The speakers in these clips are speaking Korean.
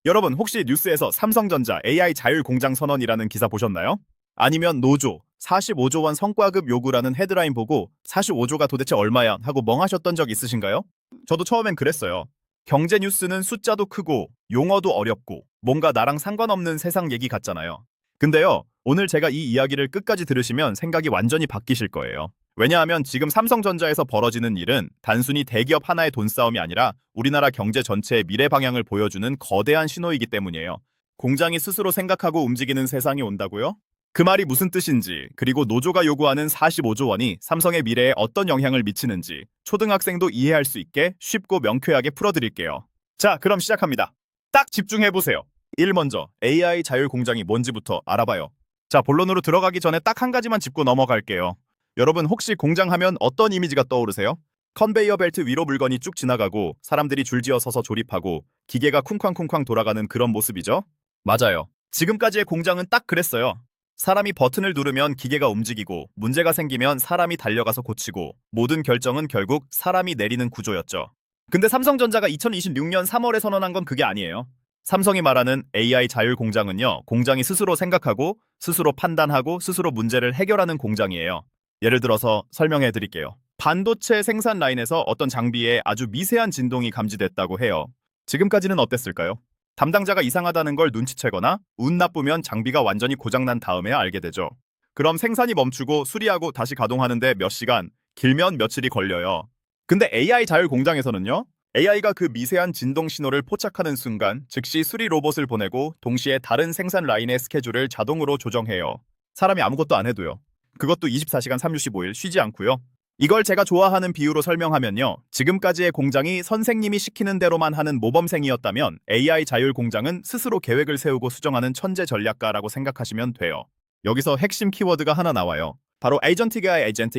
여러분 혹시 뉴스에서 삼성전자 AI 자율 공장 선언이라는 기사 보셨나요? 아니면 노조 45조 원 성과급 요구라는 헤드라인 보고 45조가 도대체 얼마야 하고 멍하셨던 적 있으신가요? 저도 처음엔 그랬어요. 경제 뉴스는 숫자도 크고 용어도 어렵고 뭔가 나랑 상관없는 세상 얘기 같잖아요. 근데요, 오늘 제가 이 이야기를 끝까지 들으시면 생각이 완전히 바뀌실 거예요. 왜냐하면 지금 삼성전자에서 벌어지는 일은 단순히 대기업 하나의 돈싸움이 아니라 우리나라 경제 전체의 미래 방향을 보여주는 거대한 신호이기 때문이에요. 공장이 스스로 생각하고 움직이는 세상이 온다고요? 그 말이 무슨 뜻인지, 그리고 노조가 요구하는 45조 원이 삼성의 미래에 어떤 영향을 미치는지 초등학생도 이해할 수 있게 쉽고 명쾌하게 풀어드릴게요. 자, 그럼 시작합니다. 딱 집중해보세요. 1. 먼저 AI 자율 공장이 뭔지부터 알아봐요. 자, 본론으로 들어가기 전에 딱 한 가지만 짚고 넘어갈게요. 여러분 혹시 공장 하면 어떤 이미지가 떠오르세요? 컨베이어 벨트 위로 물건이 쭉 지나가고 사람들이 줄지어 서서 조립하고 기계가 쿵쾅쿵쾅 돌아가는 그런 모습이죠? 맞아요. 지금까지의 공장은 딱 그랬어요. 사람이 버튼을 누르면 기계가 움직이고 문제가 생기면 사람이 달려가서 고치고 모든 결정은 결국 사람이 내리는 구조였죠. 근데 삼성전자가 2026년 3월에 선언한 건 그게 아니에요. 삼성이 말하는 AI 자율 공장은요, 공장이 스스로 생각하고 스스로 판단하고 스스로 문제를 해결하는 공장이에요. 예를 들어서 설명해 드릴게요. 반도체 생산 라인에서 어떤 장비에 아주 미세한 진동이 감지됐다고 해요. 지금까지는 어땠을까요? 담당자가 이상하다는 걸 눈치채거나 운 나쁘면 장비가 완전히 고장난 다음에야 알게 되죠. 그럼 생산이 멈추고 수리하고 다시 가동하는데 몇 시간, 길면 며칠이 걸려요. 근데 AI 자율 공장에서는요, AI가 그 미세한 진동 신호를 포착하는 순간 즉시 수리 로봇을 보내고 동시에 다른 생산 라인의 스케줄을 자동으로 조정해요. 사람이 아무것도 안 해도요. 그것도 24시간 365일 쉬지 않고요. 이걸 제가 좋아하는 비유로 설명하면요. 지금까지의 공장이 선생님이 시키는 대로만 하는 모범생이었다면 AI 자율 공장은 스스로 계획을 세우고 수정하는 천재 전략가라고 생각하시면 돼요. 여기서 핵심 키워드가 하나 나와요. 바로 에이전틱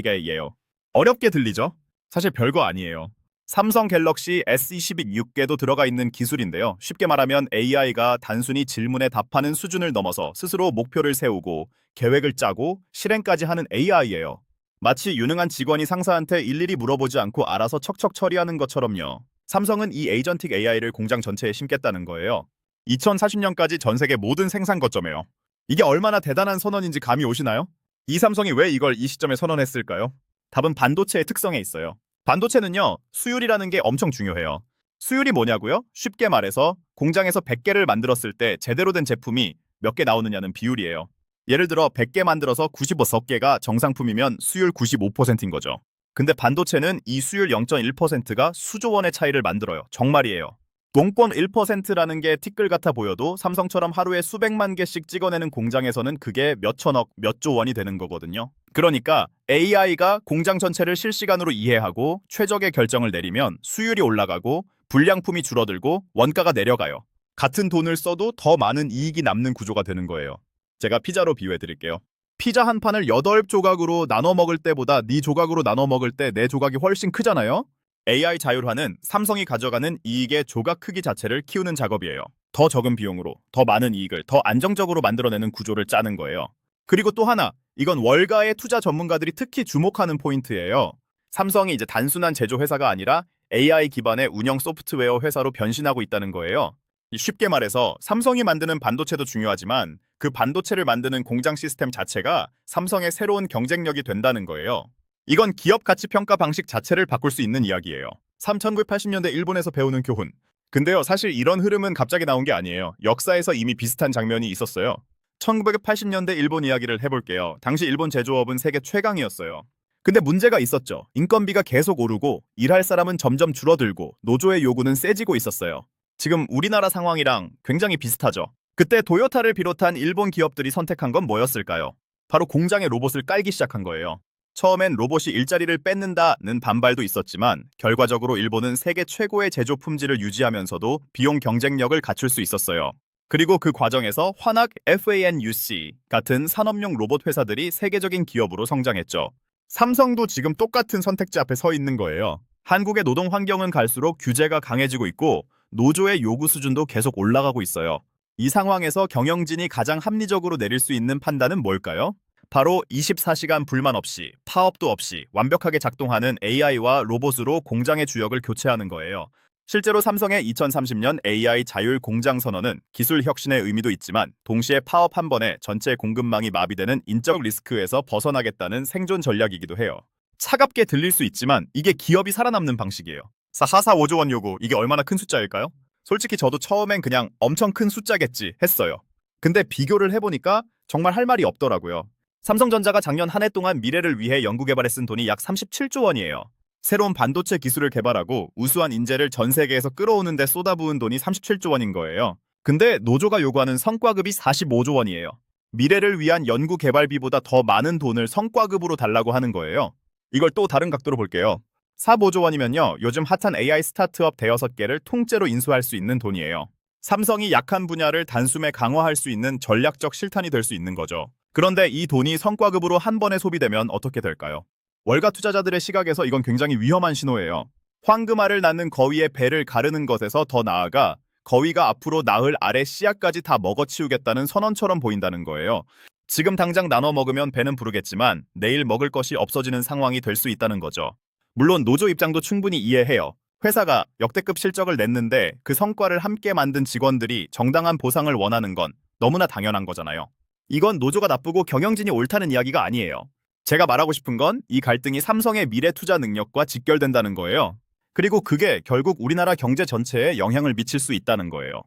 AI예요. 어렵게 들리죠? 사실 별거 아니에요. 삼성 갤럭시 S22 6개도 들어가 있는 기술인데요. 쉽게 말하면 AI가 단순히 질문에 답하는 수준을 넘어서 스스로 목표를 세우고 계획을 짜고 실행까지 하는 AI예요. 마치 유능한 직원이 상사한테 일일이 물어보지 않고 알아서 척척 처리하는 것처럼요. 삼성은 이 에이전틱 AI를 공장 전체에 심겠다는 거예요. 2040년까지 전 세계 모든 생산 거점에요. 이게 얼마나 대단한 선언인지 감이 오시나요? 이 삼성이 왜 이걸 이 시점에 선언했을까요? 답은 반도체의 특성에 있어요. 반도체는요, 수율이라는 게 엄청 중요해요. 수율이 뭐냐고요? 쉽게 말해서 공장에서 100개를 만들었을 때 제대로 된 제품이 몇 개 나오느냐는 비율이에요. 예를 들어 100개 만들어서 95개가 정상품이면 수율 95%인 거죠. 근데 반도체는 이 수율 0.1%가 수조 원의 차이를 만들어요. 정말이에요. 농권 1%라는 게 티끌 같아 보여도 삼성처럼 하루에 수백만 개씩 찍어내는 공장에서는 그게 몇 천억, 몇 조 원이 되는 거거든요. 그러니까 AI가 공장 전체를 실시간으로 이해하고 최적의 결정을 내리면 수율이 올라가고 불량품이 줄어들고 원가가 내려가요. 같은 돈을 써도 더 많은 이익이 남는 구조가 되는 거예요. 제가 피자로 비유해 드릴게요. 피자 한 판을 8조각으로 나눠 먹을 때보다 네 조각으로 나눠 먹을 때 내 조각이 훨씬 크잖아요? AI 자율화는 삼성이 가져가는 이익의 조각 크기 자체를 키우는 작업이에요. 더 적은 비용으로 더 많은 이익을 더 안정적으로 만들어내는 구조를 짜는 거예요. 그리고 또 하나, 이건 월가의 투자 전문가들이 특히 주목하는 포인트예요. 삼성이 이제 단순한 제조 회사가 아니라 AI 기반의 운영 소프트웨어 회사로 변신하고 있다는 거예요. 쉽게 말해서 삼성이 만드는 반도체도 중요하지만 그 반도체를 만드는 공장 시스템 자체가 삼성의 새로운 경쟁력이 된다는 거예요. 이건 기업 가치 평가 방식 자체를 바꿀 수 있는 이야기예요. 1980년대 일본에서 배우는 교훈. 근데요, 사실 이런 흐름은 갑자기 나온 게 아니에요. 역사에서 이미 비슷한 장면이 있었어요. 1980년대 일본 이야기를 해볼게요. 당시 일본 제조업은 세계 최강이었어요. 근데 문제가 있었죠. 인건비가 계속 오르고 일할 사람은 점점 줄어들고 노조의 요구는 세지고 있었어요. 지금 우리나라 상황이랑 굉장히 비슷하죠. 그때 도요타를 비롯한 일본 기업들이 선택한 건 뭐였을까요? 바로 공장에 로봇을 깔기 시작한 거예요. 처음엔 로봇이 일자리를 뺏는다는 반발도 있었지만 결과적으로 일본은 세계 최고의 제조 품질을 유지하면서도 비용 경쟁력을 갖출 수 있었어요. 그리고 그 과정에서 환학 FANUC 같은 산업용 로봇 회사들이 세계적인 기업으로 성장했죠. 삼성도 지금 똑같은 선택지 앞에 서 있는 거예요. 한국의 노동 환경은 갈수록 규제가 강해지고 있고 노조의 요구 수준도 계속 올라가고 있어요. 이 상황에서 경영진이 가장 합리적으로 내릴 수 있는 판단은 뭘까요? 바로 24시간 불만 없이, 파업도 없이 완벽하게 작동하는 AI와 로봇으로 공장의 주역을 교체하는 거예요. 실제로 삼성의 2030년 AI 자율 공장 선언은 기술 혁신의 의미도 있지만 동시에 파업 한 번에 전체 공급망이 마비되는 인적 리스크에서 벗어나겠다는 생존 전략이기도 해요. 차갑게 들릴 수 있지만 이게 기업이 살아남는 방식이에요. 445조 원 요구, 이게 얼마나 큰 숫자일까요? 솔직히 저도 처음엔 그냥 엄청 큰 숫자겠지 했어요. 근데 비교를 해보니까 정말 할 말이 없더라고요. 삼성전자가 작년 한 해 동안 미래를 위해 연구개발에 쓴 돈이 약 37조 원이에요. 새로운 반도체 기술을 개발하고 우수한 인재를 전 세계에서 끌어오는 데 쏟아부은 돈이 37조 원인 거예요. 근데 노조가 요구하는 성과급이 45조 원이에요. 미래를 위한 연구개발비보다 더 많은 돈을 성과급으로 달라고 하는 거예요. 이걸 또 다른 각도로 볼게요. 45조 원이면요, 요즘 핫한 AI 스타트업 대여섯 개를 통째로 인수할 수 있는 돈이에요. 삼성이 약한 분야를 단숨에 강화할 수 있는 전략적 실탄이 될 수 있는 거죠. 그런데 이 돈이 성과급으로 한 번에 소비되면 어떻게 될까요? 월가 투자자들의 시각에서 이건 굉장히 위험한 신호예요. 황금알을 낳는 거위의 배를 가르는 것에서 더 나아가 거위가 앞으로 낳을 알의 씨앗까지 다 먹어치우겠다는 선언처럼 보인다는 거예요. 지금 당장 나눠 먹으면 배는 부르겠지만 내일 먹을 것이 없어지는 상황이 될 수 있다는 거죠. 물론 노조 입장도 충분히 이해해요. 회사가 역대급 실적을 냈는데 그 성과를 함께 만든 직원들이 정당한 보상을 원하는 건 너무나 당연한 거잖아요. 이건 노조가 나쁘고 경영진이 옳다는 이야기가 아니에요. 제가 말하고 싶은 건 이 갈등이 삼성의 미래 투자 능력과 직결된다는 거예요. 그리고 그게 결국 우리나라 경제 전체에 영향을 미칠 수 있다는 거예요.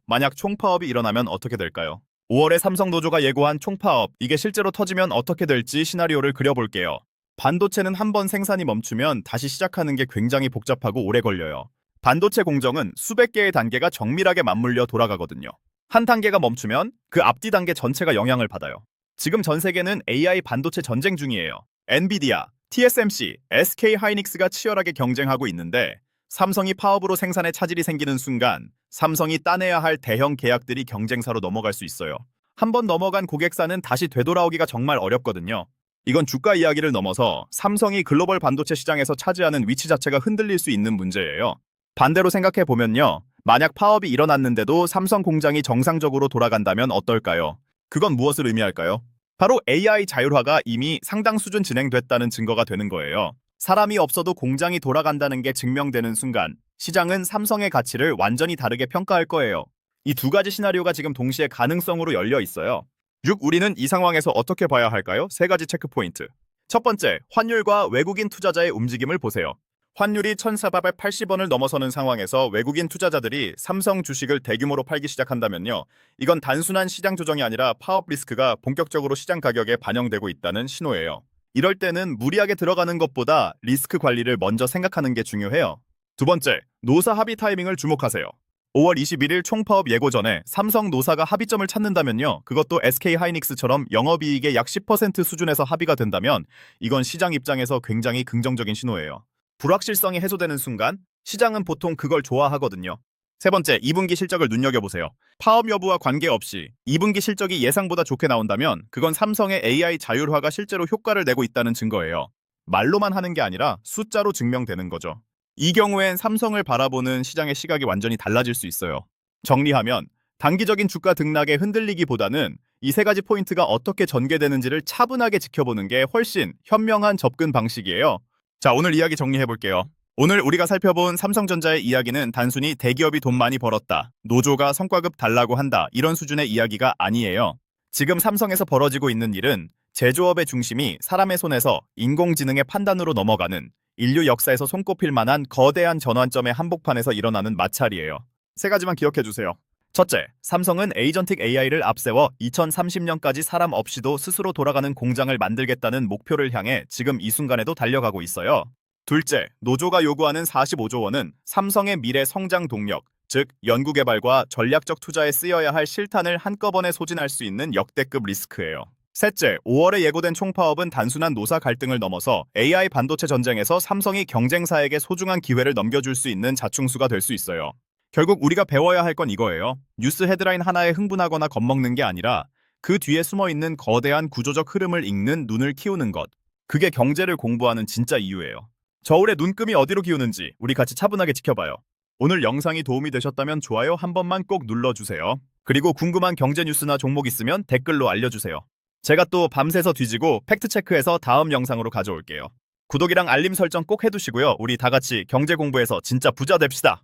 만약 총파업이 일어나면 어떻게 될까요? 5월에 삼성 노조가 예고한 총파업, 이게 실제로 터지면 어떻게 될지 시나리오를 그려볼게요. 반도체는 한 번 생산이 멈추면 다시 시작하는 게 굉장히 복잡하고 오래 걸려요. 반도체 공정은 수백 개의 단계가 정밀하게 맞물려 돌아가거든요. 한 단계가 멈추면 그 앞뒤 단계 전체가 영향을 받아요. 지금 전 세계는 AI 반도체 전쟁 중이에요. 엔비디아, TSMC, SK 하이닉스가 치열하게 경쟁하고 있는데 삼성이 파업으로 생산에 차질이 생기는 순간 삼성이 따내야 할 대형 계약들이 경쟁사로 넘어갈 수 있어요. 한 번 넘어간 고객사는 다시 되돌아오기가 정말 어렵거든요. 이건 주가 이야기를 넘어서 삼성이 글로벌 반도체 시장에서 차지하는 위치 자체가 흔들릴 수 있는 문제예요. 반대로 생각해 보면요. 만약 파업이 일어났는데도 삼성 공장이 정상적으로 돌아간다면 어떨까요? 그건 무엇을 의미할까요? 바로 AI 자율화가 이미 상당 수준 진행됐다는 증거가 되는 거예요. 사람이 없어도 공장이 돌아간다는 게 증명되는 순간 시장은 삼성의 가치를 완전히 다르게 평가할 거예요. 이 두 가지 시나리오가 지금 동시에 가능성으로 열려 있어요. 우리는 이 상황에서 어떻게 봐야 할까요? 세 가지 체크 포인트. 첫 번째, 환율과 외국인 투자자의 움직임을 보세요. 환율이 1,480원을 넘어서는 상황에서 외국인 투자자들이 삼성 주식을 대규모로 팔기 시작한다면요. 이건 단순한 시장 조정이 아니라 파업 리스크가 본격적으로 시장 가격에 반영되고 있다는 신호예요. 이럴 때는 무리하게 들어가는 것보다 리스크 관리를 먼저 생각하는 게 중요해요. 두 번째, 노사 합의 타이밍을 주목하세요. 5월 21일 총파업 예고 전에 삼성 노사가 합의점을 찾는다면요. 그것도 SK 하이닉스처럼 영업이익의 약 10% 수준에서 합의가 된다면 이건 시장 입장에서 굉장히 긍정적인 신호예요. 불확실성이 해소되는 순간 시장은 보통 그걸 좋아하거든요. 세 번째, 2분기 실적을 눈여겨보세요. 파업 여부와 관계없이 2분기 실적이 예상보다 좋게 나온다면 그건 삼성의 AI 자율화가 실제로 효과를 내고 있다는 증거예요. 말로만 하는 게 아니라 숫자로 증명되는 거죠. 이 경우엔 삼성을 바라보는 시장의 시각이 완전히 달라질 수 있어요. 정리하면 단기적인 주가 등락에 흔들리기보다는 이 세 가지 포인트가 어떻게 전개되는지를 차분하게 지켜보는 게 훨씬 현명한 접근 방식이에요. 자, 오늘 이야기 정리해볼게요. 오늘 우리가 살펴본 삼성전자의 이야기는 단순히 대기업이 돈 많이 벌었다, 노조가 성과급 달라고 한다, 이런 수준의 이야기가 아니에요. 지금 삼성에서 벌어지고 있는 일은 제조업의 중심이 사람의 손에서 인공지능의 판단으로 넘어가는 인류 역사에서 손꼽힐 만한 거대한 전환점의 한복판에서 일어나는 마찰이에요. 세 가지만 기억해주세요. 첫째, 삼성은 에이전틱 AI를 앞세워 2030년까지 사람 없이도 스스로 돌아가는 공장을 만들겠다는 목표를 향해 지금 이 순간에도 달려가고 있어요. 둘째, 노조가 요구하는 45조 원은 삼성의 미래 성장 동력, 즉 연구개발과 전략적 투자에 쓰여야 할 실탄을 한꺼번에 소진할 수 있는 역대급 리스크예요. 셋째, 5월에 예고된 총파업은 단순한 노사 갈등을 넘어서 AI 반도체 전쟁에서 삼성이 경쟁사에게 소중한 기회를 넘겨줄 수 있는 자충수가 될 수 있어요. 결국 우리가 배워야 할 건 이거예요. 뉴스 헤드라인 하나에 흥분하거나 겁먹는 게 아니라 그 뒤에 숨어있는 거대한 구조적 흐름을 읽는 눈을 키우는 것. 그게 경제를 공부하는 진짜 이유예요. 저울의 눈금이 어디로 기우는지 우리 같이 차분하게 지켜봐요. 오늘 영상이 도움이 되셨다면 좋아요 한 번만 꼭 눌러주세요. 그리고 궁금한 경제 뉴스나 종목 있으면 댓글로 알려주세요. 제가 또 밤새서 뒤지고 팩트체크해서 다음 영상으로 가져올게요. 구독이랑 알림 설정 꼭 해두시고요. 우리 다 같이 경제 공부해서 진짜 부자 됩시다.